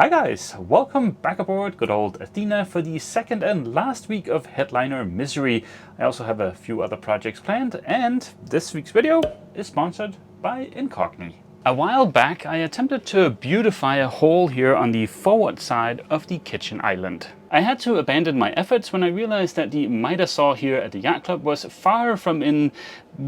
Hi guys, welcome back aboard good old Athena for the second and last week of Headliner Misery. I also have a few other projects planned, and this week's video is sponsored by Incogni. A while back I attempted to beautify a hole here on the forward side of the kitchen island. I had to abandon my efforts when I realized that the miter saw here at the yacht club was far from in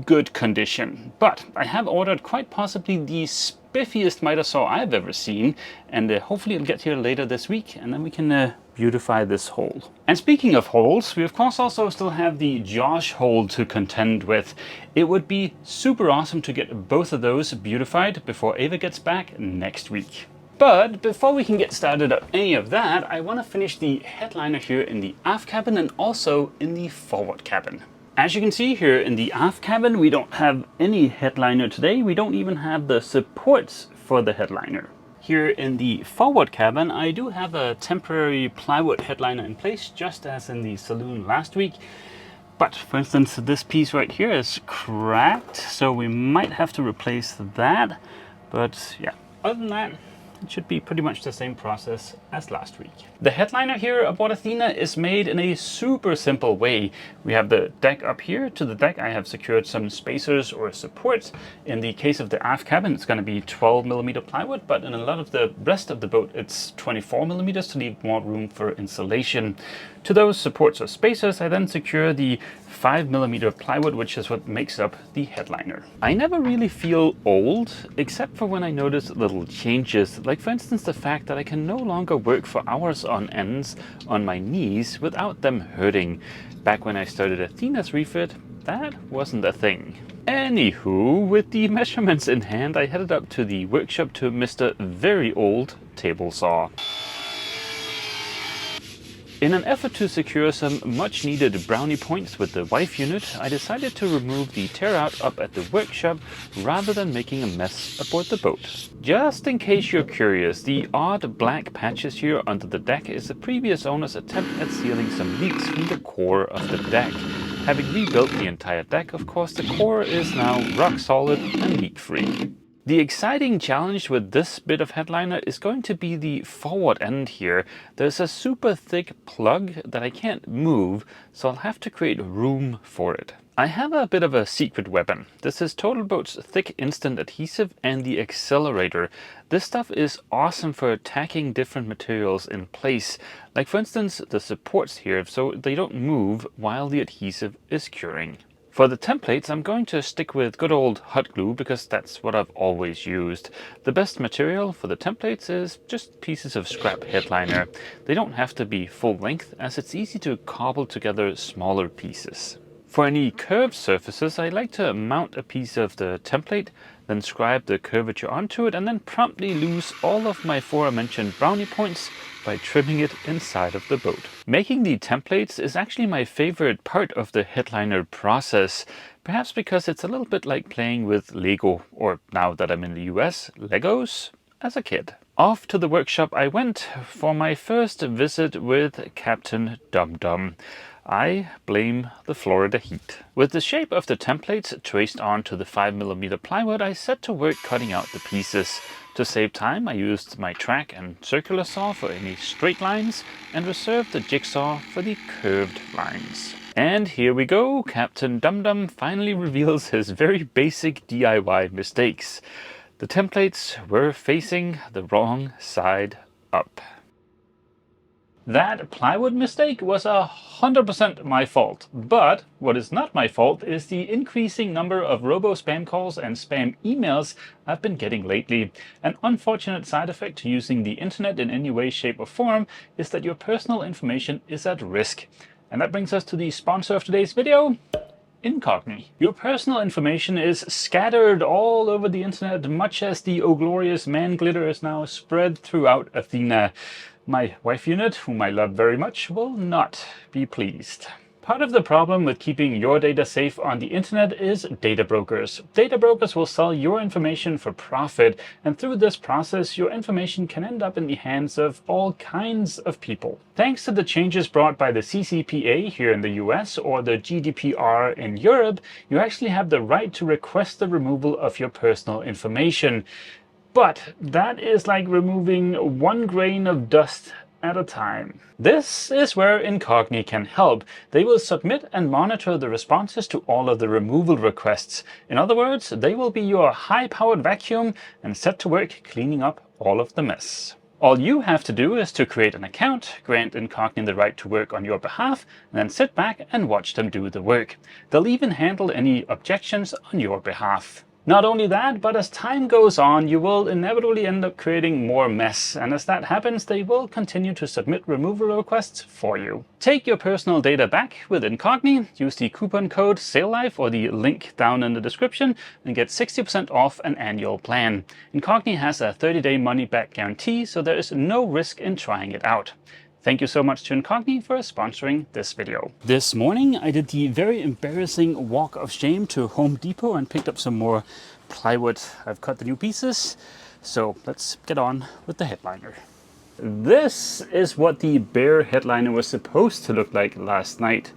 good condition. But I have ordered quite possibly the spiffiest miter saw I've ever seen, and hopefully it'll get here later this week, and then we can beautify this hole. And speaking of holes, we of course also still have the Josh hole to contend with. It would be super awesome to get both of those beautified before Ava gets back next week. But before we can get started on any of that, I want to finish the headliner here in the aft cabin and also in the forward cabin. As you can see here in the aft cabin, we don't have any headliner today. We don't even have the supports for the headliner. Here in the forward cabin, I do have a temporary plywood headliner in place, just as in the saloon last week. But for instance, this piece right here is cracked, so we might have to replace that. But yeah, other than that, it should be pretty much the same process as last week. The headliner here aboard Athena is made in a super simple way. We have the deck up here. To the deck I have secured some spacers or supports. In the case of the aft cabin, it's going to be 12mm plywood, but in a lot of the rest of the boat it's 24mm to leave more room for insulation. To those supports or spacers I then secure the 5mm plywood, which is what makes up the headliner. I never really feel old, except for when I notice little changes, like for instance the fact that I can no longer work for hours on ends on my knees without them hurting. Back when I started Athena's refit, that wasn't a thing. Anywho, with the measurements in hand, I headed up to the workshop to Mr. Very Old Table Saw. In an effort to secure some much needed brownie points with the wife unit, I decided to remove the tear out up at the workshop rather than making a mess aboard the boat. Just in case you're curious, the odd black patches here under the deck is the previous owner's attempt at sealing some leaks from the core of the deck. Having rebuilt the entire deck, of course, the core is now rock solid and leak free. The exciting challenge with this bit of headliner is going to be the forward end here. There's a super thick plug that I can't move, so I'll have to create room for it. I have a bit of a secret weapon. This is TotalBoat's thick instant adhesive and the accelerator. This stuff is awesome for tacking different materials in place, like for instance the supports here, so they don't move while the adhesive is curing. For the templates, I'm going to stick with good old hot glue because that's what I've always used. The best material for the templates is just pieces of scrap headliner. They don't have to be full length, as it's easy to cobble together smaller pieces. For any curved surfaces, I like to mount a piece of the template, then scribe the curvature onto it, and then promptly lose all of my aforementioned brownie points by trimming it inside of the boat. Making the templates is actually my favorite part of the headliner process, perhaps because it's a little bit like playing with Lego, or now that I'm in the US, Legos, as a kid. Off to the workshop I went for my first visit with Captain Dum Dum. I blame the Florida heat. With the shape of the templates traced onto the 5mm plywood, I set to work cutting out the pieces. To save time, I used my track and circular saw for any straight lines and reserved the jigsaw for the curved lines. And here we go, Captain Dum Dum finally reveals his very basic DIY mistakes. The templates were facing the wrong side up. That plywood mistake was 100% my fault, but what is not my fault is the increasing number of robo-spam calls and spam emails I've been getting lately. An unfortunate side effect to using the internet in any way, shape or form is that your personal information is at risk. And that brings us to the sponsor of today's video, Incogni. Your personal information is scattered all over the internet, much as the oh glorious man glitter is now spread throughout Athena. My wife unit, whom I love very much, will not be pleased. Part of the problem with keeping your data safe on the internet is data brokers. Data brokers will sell your information for profit, and through this process, your information can end up in the hands of all kinds of people. Thanks to the changes brought by the CCPA here in the US or the GDPR in Europe, you actually have the right to request the removal of your personal information. But that is like removing 1 grain of dust at a time. This is where Incogni can help. They will submit and monitor the responses to all of the removal requests. In other words, they will be your high-powered vacuum and set to work cleaning up all of the mess. All you have to do is to create an account, grant Incogni the right to work on your behalf, and then sit back and watch them do the work. They'll even handle any objections on your behalf. Not only that, but as time goes on, you will inevitably end up creating more mess, and as that happens, they will continue to submit removal requests for you. Take your personal data back with Incogni, use the coupon code SAILLIFE or the link down in the description, and get 60% off an annual plan. Incogni has a 30-day money-back guarantee, so there is no risk in trying it out. Thank you so much to Incogni for sponsoring this video. This morning I did the very embarrassing walk of shame to Home Depot and picked up some more plywood. I've cut the new pieces, so let's get on with the headliner. This is what the bare headliner was supposed to look like last night.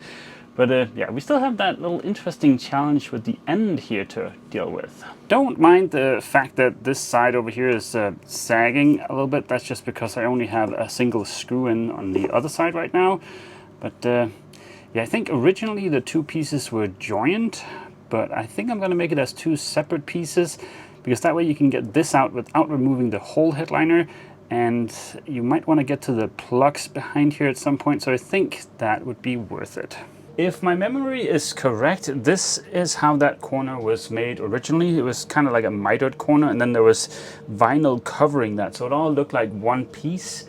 But yeah, we still have that little interesting challenge with the end here to deal with. Don't mind the fact that this side over here is sagging a little bit. That's just because I only have a single screw in on the other side right now. But yeah, I think originally the two pieces were joined, but I think I'm going to make it as two separate pieces, because that way you can get this out without removing the whole headliner. And you might want to get to the plugs behind here at some point, so I think that would be worth it. If my memory is correct, this is how that corner was made originally. It was kind of like a mitered corner, and then there was vinyl covering that, so it all looked like one piece.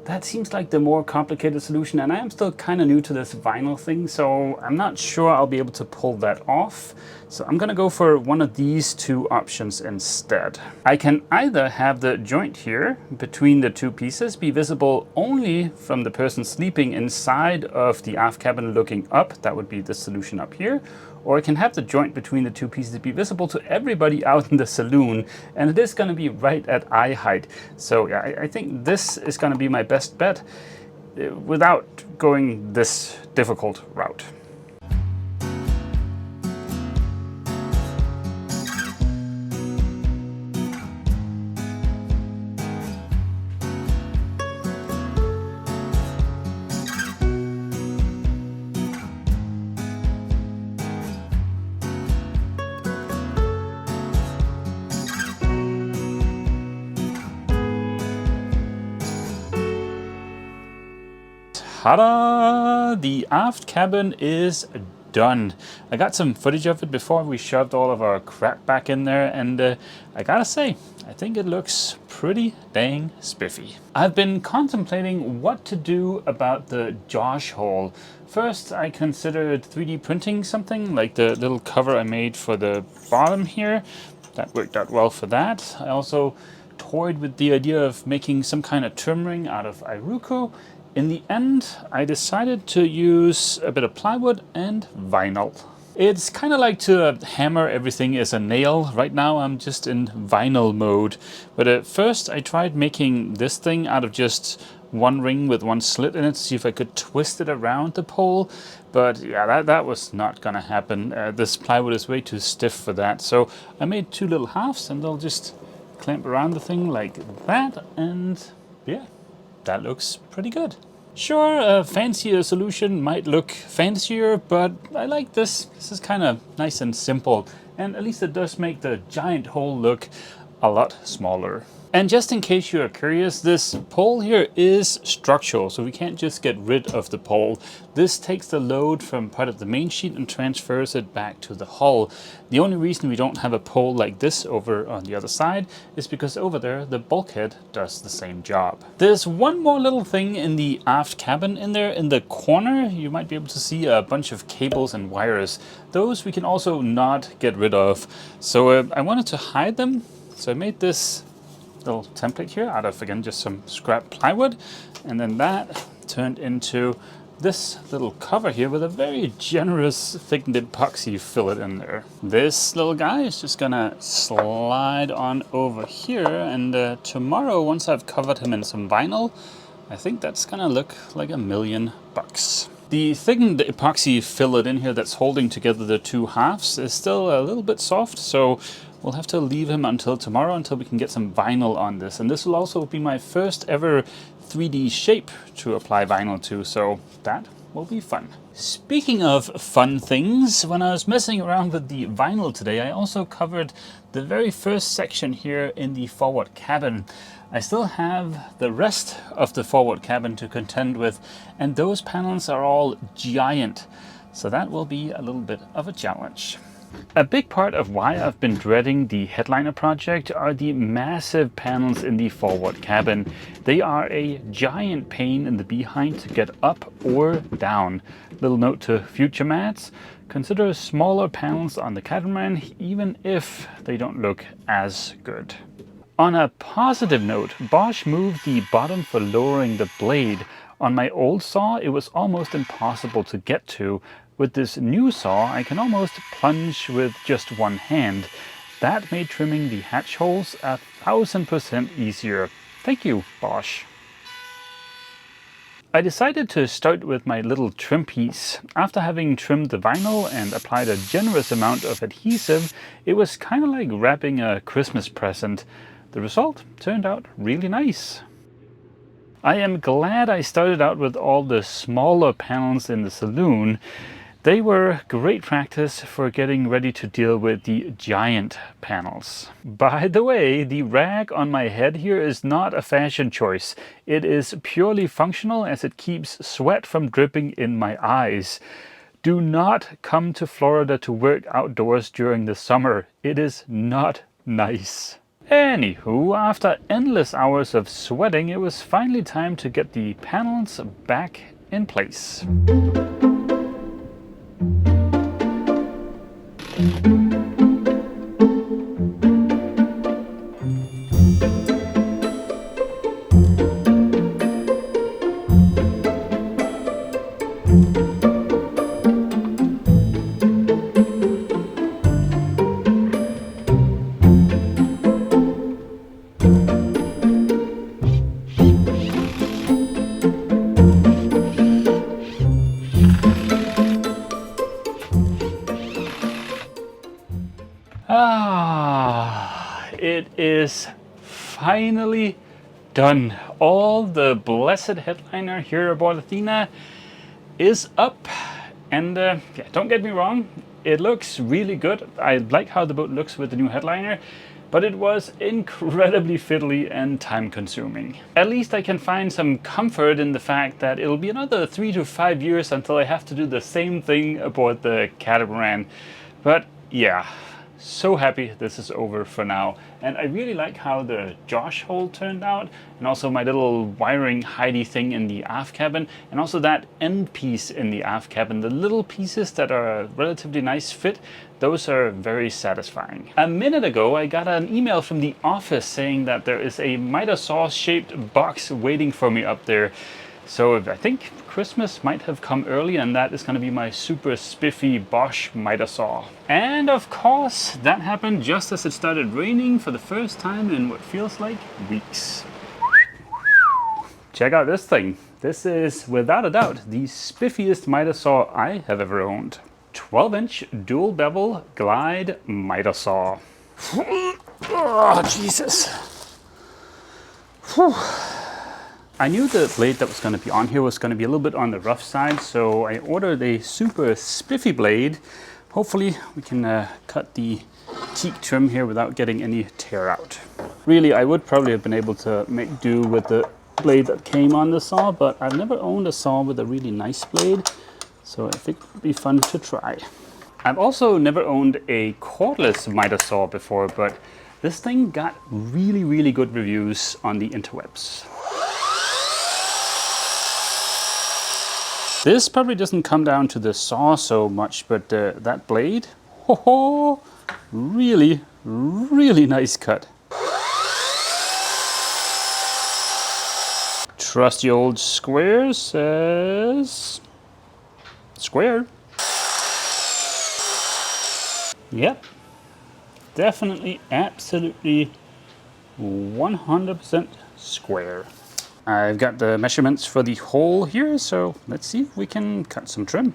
That seems like the more complicated solution, and I am still kind of new to this vinyl thing, so I'm not sure I'll be able to pull that off. So I'm gonna go for one of these two options instead. I can either have the joint here between the two pieces be visible only from the person sleeping inside of the aft cabin looking up. That would be the solution up here. Or I can have the joint between the two pieces be visible to everybody out in the saloon, and it is going to be right at eye height. So yeah, I think this is going to be my best bet without going this difficult route. Ta-da! The aft cabin is done. I got some footage of it before we shoved all of our crap back in there, and I gotta say, I think it looks pretty dang spiffy. I've been contemplating what to do about the Josh hole. First, I considered 3D printing something, like the little cover I made for the bottom here. That worked out well for that. I also toyed with the idea of making some kind of trim ring out of Iruko. In the end, I decided to use a bit of plywood and vinyl. It's kind of like to hammer everything as a nail. Right now I'm just in vinyl mode. But at first I tried making this thing out of just one ring with one slit in it to see if I could twist it around the pole. But yeah, that was not gonna happen. This plywood is way too stiff for that. So I made two little halves, and they'll just clamp around the thing like that, and yeah. That looks pretty good. Sure, a fancier solution might look fancier, but I like this. This is kind of nice and simple, and at least it does make the giant hole look a lot smaller. And just in case you're curious, this pole here is structural, so we can't just get rid of the pole. This takes the load from part of the main sheet and transfers it back to the hull. The only reason we don't have a pole like this over on the other side is because over there the bulkhead does the same job. There's one more little thing in the aft cabin in there. In the corner you might be able to see a bunch of cables and wires. Those we can also not get rid of. So I wanted to hide them, so I made this little template here out of, again, just some scrap plywood, and then that turned into this little cover here with a very generous thickened epoxy fillet in there. This little guy is just gonna slide on over here, and tomorrow, once I've covered him in some vinyl, I think that's gonna look like $1,000,000. The thickened epoxy fillet in here that's holding together the two halves is still a little bit soft, so we'll have to leave him until tomorrow until we can get some vinyl on this. And this will also be my first ever 3D shape to apply vinyl to, so that will be fun. Speaking of fun things, when I was messing around with the vinyl today, I also covered the very first section here in the forward cabin. I still have the rest of the forward cabin to contend with, and those panels are all giant, so that will be a little bit of a challenge. A big part of why I've been dreading the headliner project are the massive panels in the forward cabin. They are a giant pain in the behind to get up or down. Little note to future mats, consider smaller panels on the catamaran even if they don't look as good. On a positive note, Bosch moved the bottom for lowering the blade. On my old saw it was almost impossible to get to. With this new saw, I can almost plunge with just one hand. That made trimming the hatch holes 1000% easier. Thank you, Bosch. I decided to start with my little trim piece. After having trimmed the vinyl and applied a generous amount of adhesive, it was kind of like wrapping a Christmas present. The result turned out really nice. I am glad I started out with all the smaller panels in the saloon. They were great practice for getting ready to deal with the giant panels. By the way, the rag on my head here is not a fashion choice. It is purely functional as it keeps sweat from dripping in my eyes. Do not come to Florida to work outdoors during the summer. It is not nice. Anywho, after endless hours of sweating, it was finally time to get the panels back in place. It is finally done. All the blessed headliner here aboard Athena is up, and yeah, don't get me wrong, it looks really good. I like how the boat looks with the new headliner, but it was incredibly fiddly and time consuming. At least I can find some comfort in the fact that it'll be another 3 to 5 years until I have to do the same thing aboard the catamaran. But yeah, so happy this is over for now. And I really like how the Josh hole turned out, and also my little wiring hidey thing in the aft cabin, and also that end piece in the aft cabin. The little pieces that are a relatively nice fit, those are very satisfying. A minute ago I got an email from the office saying that there is a miter saw shaped box waiting for me up there. So I think Christmas might have come early, and that is going to be my super spiffy Bosch miter saw. And of course, that happened just as it started raining for the first time in what feels like weeks. Check out this thing. This is without a doubt the spiffiest miter saw I have ever owned. 12-inch dual bevel glide miter saw. Oh, Jesus. Whew. I knew the blade that was going to be on here was going to be a little bit on the rough side, so I ordered a super spiffy blade. Hopefully we can cut the teak trim here without getting any tear out. Really, I would probably have been able to make do with the blade that came on the saw, but I've never owned a saw with a really nice blade, so I think it would be fun to try. I've also never owned a cordless miter saw before, but this thing got really good reviews on the interwebs. This probably doesn't come down to the saw so much, but that blade, ho-ho, really nice cut. Trusty old square says square. Yep, definitely, absolutely 100% square. I've got the measurements for the hole here, so let's see if we can cut some trim.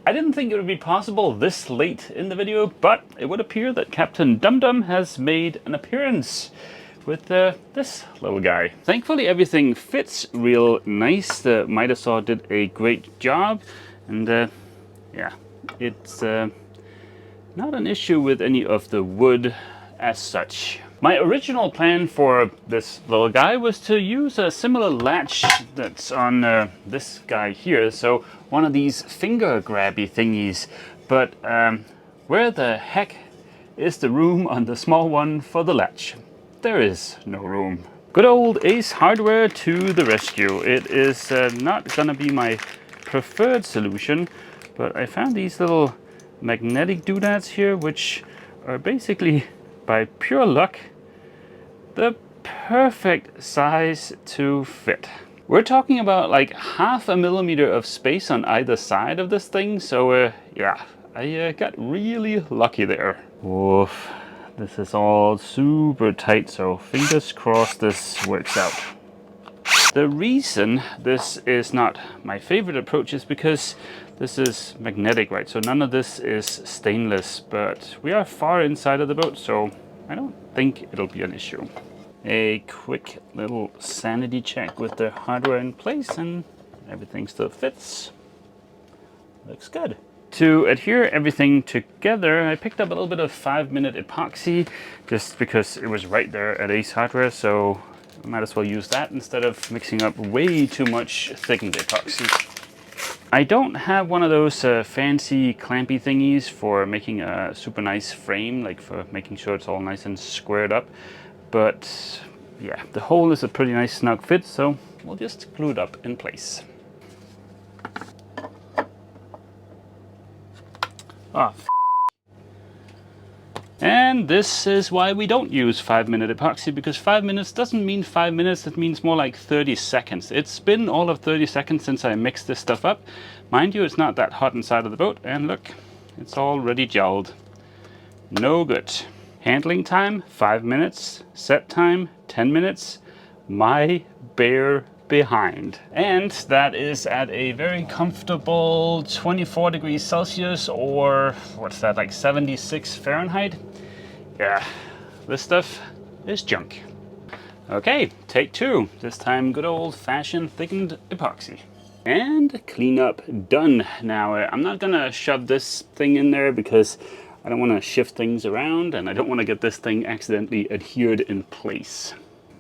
I didn't think it would be possible this late in the video, but it would appear that Captain Dum Dum has made an appearance with this little guy. Thankfully everything fits real nice. The miter saw did a great job, and yeah, it's not an issue with any of the wood as such. My original plan for this little guy was to use a similar latch that's on this guy here, so one of these finger grabby thingies, but where the heck is the room on the small one for the latch? There is no room. Good old Ace Hardware to the rescue. It is not gonna be my preferred solution, but I found these little magnetic doodads here, which are basically, by pure luck, the perfect size to fit. We're talking about like 1/2 millimeter of space on either side of this thing, so yeah, I got really lucky there. Woof. This is all super tight, so fingers crossed this works out. The reason this is not my favorite approach is because this is magnetic, right? So none of this is stainless, but we are far inside of the boat, so I don't think it'll be an issue. A quick little sanity check with the hardware in place, and everything still fits. Looks good. To adhere everything together, I picked up a little bit of 5-minute epoxy just because it was right there at Ace Hardware, so I might as well use that instead of mixing up way too much thickened epoxy. I don't have one of those fancy clampy thingies for making a super nice frame, like for making sure it's all nice and squared up, but yeah, the hole is a pretty nice snug fit, so we'll just glue it up in place. Oh, and this is why we don't use 5-minute epoxy, because 5 minutes doesn't mean 5 minutes, it means more like 30 seconds. It's been all of 30 seconds since I mixed this stuff up. Mind you, it's not that hot inside of the boat, and look, it's already gelled. No good. Handling time, 5 minutes. Set time, 10 minutes. My bare behind. And that is at a very comfortable 24 degrees Celsius, or what's that, like 76 Fahrenheit? Yeah, this stuff is junk. Okay, take 2. This time good old-fashioned thickened epoxy. And cleanup done. Now I'm not gonna shove this thing in there because I don't want to shift things around, and I don't want to get this thing accidentally adhered in place.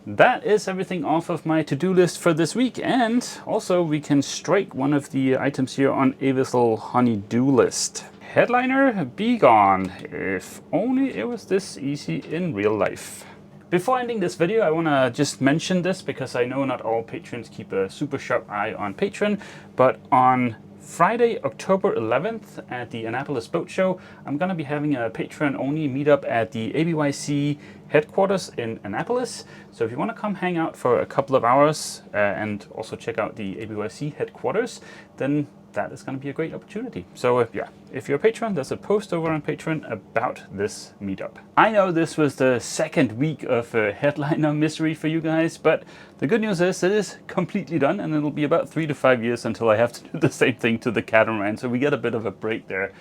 That is everything off of my to-do list for this week, and also we can strike one of the items here on Ava's little honey-do list. Headliner, be gone. If only it was this easy in real life. Before ending this video, I want to just mention this because I know not all patrons keep a super sharp eye on Patreon, but on Friday, October 11th at the Annapolis Boat Show, I'm going to be having a Patreon-only meetup at the ABYC headquarters in Annapolis. So if you want to come hang out for a couple of hours and also check out the ABYC headquarters, then that is going to be a great opportunity. So yeah, if you're a patron, there's a post over on Patreon about this meetup. I know this was the second week of headliner misery for you guys, but the good news is it is completely done, and it'll be about 3 to 5 years until I have to do the same thing to the catamaran, so we get a bit of a break there.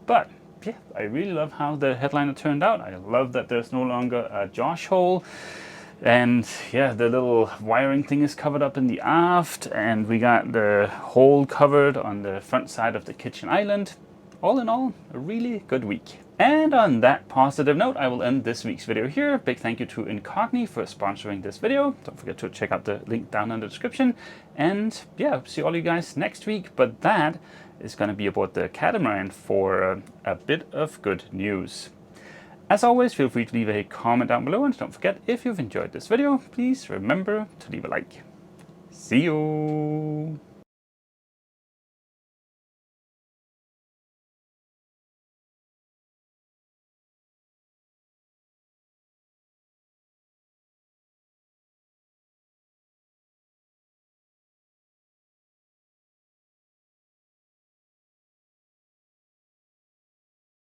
But yeah, I really love how the headliner turned out. I love that there's no longer a Josh hole. And yeah, the little wiring thing is covered up in the aft, and we got the hole covered on the front side of the kitchen island. All in all, a really good week. And on that positive note, I will end this week's video here. Big thank you to Incogni for sponsoring this video. Don't forget to check out the link down in the description. And yeah, see all you guys next week. But that is going to be about the catamaran for a bit of good news. As always, feel free to leave a comment down below, and don't forget, if you've enjoyed this video, please remember to leave a like. See you!